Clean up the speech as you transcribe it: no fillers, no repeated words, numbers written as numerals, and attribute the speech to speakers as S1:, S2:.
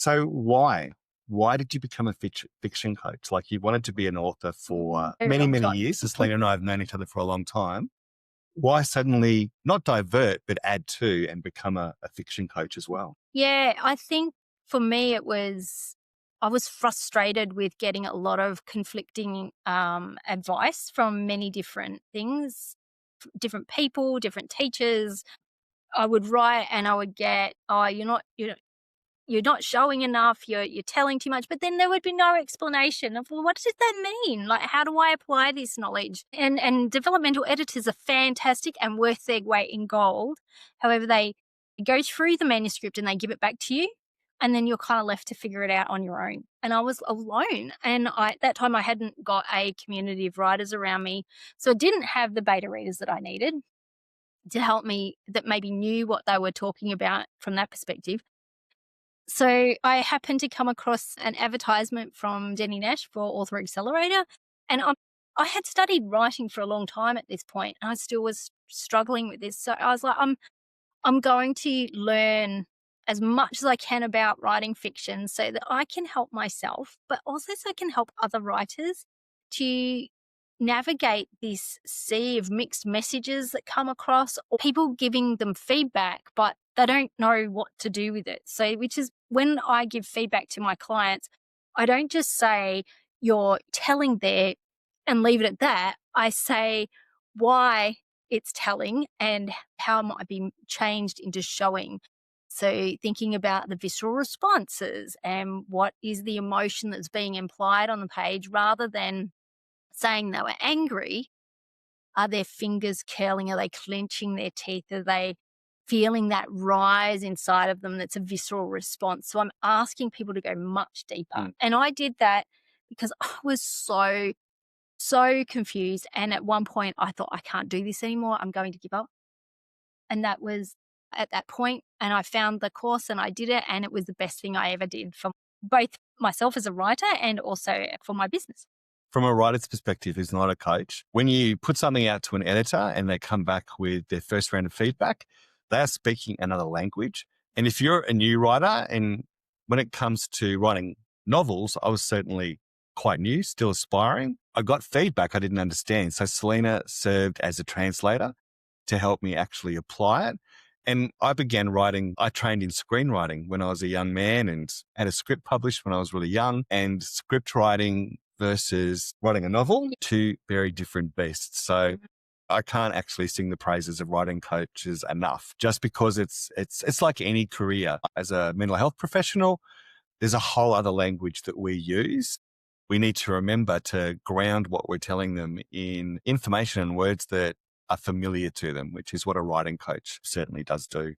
S1: So why? Why did you become a fiction coach? Like you wanted to be an author for
S2: Very
S1: many,
S2: long
S1: many
S2: time.
S1: years. As Selina and I have known each other for a long time. Why suddenly not divert, but add to and become a fiction coach as well?
S2: Yeah, I think for me I was frustrated with getting a lot of conflicting advice from many different things, different people, different teachers. I would write and I would get, "Oh, you're not showing enough, you're telling too much," but then there would be no explanation of, "Well, what does that mean? Like, how do I apply this knowledge?" And developmental editors are fantastic and worth their weight in gold. However, they go through the manuscript and they give it back to you, and then you're kinda left to figure it out on your own. And I was alone, and at that time, I hadn't got a community of writers around me, so I didn't have the beta readers that I needed to help me that maybe knew what they were talking about from that perspective. So I happened to come across an advertisement from Denny Nash for Author Accelerator, and I had studied writing for a long time at this point, and I still was struggling with this. So I was like, I'm going to learn as much as I can about writing fiction so that I can help myself, but also so I can help other writers to navigate this sea of mixed messages that come across, or people giving them feedback, but they don't know what to do with it. So, which is when I give feedback to my clients, I don't just say, "You're telling there," and leave it at that. I say why it's telling and how it might be changed into showing. So thinking about the visceral responses and what is the emotion that's being implied on the page rather than saying they were angry. Are their fingers curling? Are they clenching their teeth? Are they feeling that rise inside of them that's a visceral response? So I'm asking people to go much deeper.
S1: Mm.
S2: And I did that because I was so confused. And at one point I thought, I can't do this anymore. I'm going to give up. And that was at that point, and I found the course and I did it, and it was the best thing I ever did for both myself as a writer and also for my business.
S1: From a writer's perspective who's not a coach, when you put something out to an editor and they come back with their first round of feedback, they are speaking another language. And if you're a new writer, and when it comes to writing novels, I was certainly quite new, still aspiring. I got feedback I didn't understand. So Selina served as a translator to help me actually apply it. And I began writing. I trained in screenwriting when I was a young man and had a script published when I was really young. And script writing versus writing a novel, two very different beasts. So I can't actually sing the praises of writing coaches enough, just because it's like any career. As a mental health professional, there's a whole other language that we use. We need to remember to ground what we're telling them in information and words that are familiar to them, which is what a writing coach certainly does do.